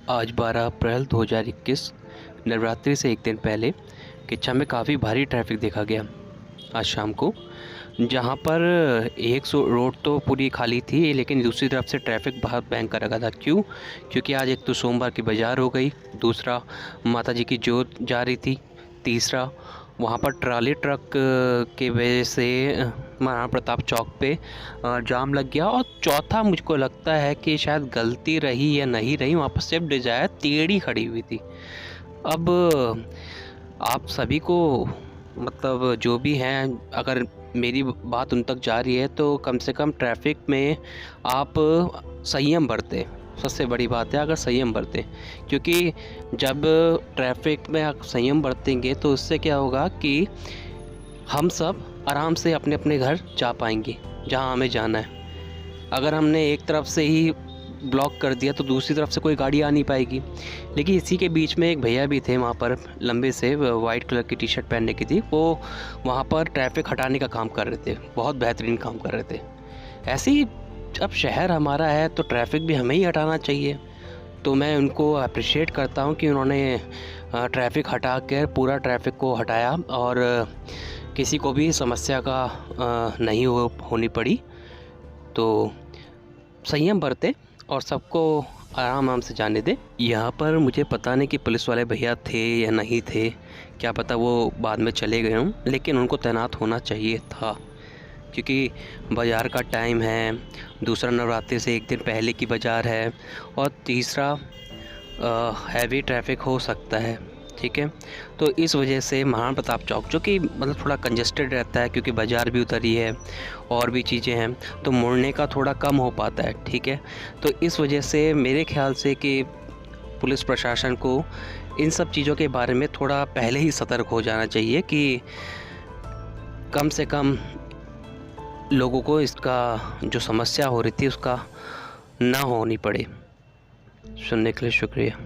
आज 12 अप्रैल 2021 नवरात्रि से एक दिन पहले किच्छा में काफ़ी भारी ट्रैफिक देखा गया आज शाम को। जहां पर एक रोड तो पूरी खाली थी, लेकिन दूसरी तरफ से ट्रैफिक बहुत भयंकर लगा था। क्यों? क्योंकि आज एक तो सोमवार की बाज़ार हो गई, दूसरा माता जी की जोत जा रही थी, तीसरा वहाँ पर ट्राली ट्रक के वजह से महाराणा प्रताप चौक पे जाम लग गया, और चौथा मुझको लगता है कि शायद गलती रही या नहीं रही, वहाँ पर स्विफ्ट डिज़ायर टेढ़ी खड़ी हुई थी। अब आप सभी को मतलब जो भी हैं, अगर मेरी बात उन तक जा रही है तो कम से कम ट्रैफिक में आप संयम बरतें। सबसे बड़ी बात है, अगर संयम बरतें, क्योंकि जब ट्रैफिक में आप संयम बरतेंगे तो उससे क्या होगा कि हम सब आराम से अपने अपने घर जा पाएंगे जहां हमें जाना है। अगर हमने एक तरफ से ही ब्लॉक कर दिया तो दूसरी तरफ से कोई गाड़ी आ नहीं पाएगी। लेकिन इसी के बीच में एक भैया भी थे वहाँ पर, लंबे से वाइट कलर की टी शर्ट पहनने की थी, वो वहाँ पर ट्रैफिक हटाने का काम कर रहे थे, बहुत बेहतरीन काम कर रहे थे। ऐसे ही अब शहर हमारा है तो ट्रैफिक भी हमें ही हटाना चाहिए। तो मैं उनको अप्रिशिएट करता हूँ कि उन्होंने ट्रैफिक हटा कर पूरा ट्रैफिक को हटाया और किसी को भी समस्या का नहीं होनी पड़ी। तो संयम बरते और सबको आराम से जाने दे। यहाँ पर मुझे पता नहीं कि पुलिस वाले भैया थे या नहीं थे, क्या पता वो बाद में चले गए हों, लेकिन उनको तैनात होना चाहिए था, क्योंकि बाज़ार का टाइम है, दूसरा नवरात्रि से एक दिन पहले की बाज़ार है, और तीसरा हैवी ट्रैफिक हो सकता है। ठीक है, तो इस वजह से महाराणा प्रताप चौक, जो कि मतलब थोड़ा कंजेस्टेड रहता है क्योंकि बाज़ार भी उतरी है और भी चीज़ें हैं, तो मुड़ने का थोड़ा कम हो पाता है। ठीक है, तो इस वजह से मेरे ख्याल से कि पुलिस प्रशासन को इन सब चीज़ों के बारे में थोड़ा पहले ही सतर्क हो जाना चाहिए कि कम से कम लोगों को इसका जो समस्या हो रही थी उसका ना होनी पड़े। सुनने के लिए शुक्रिया।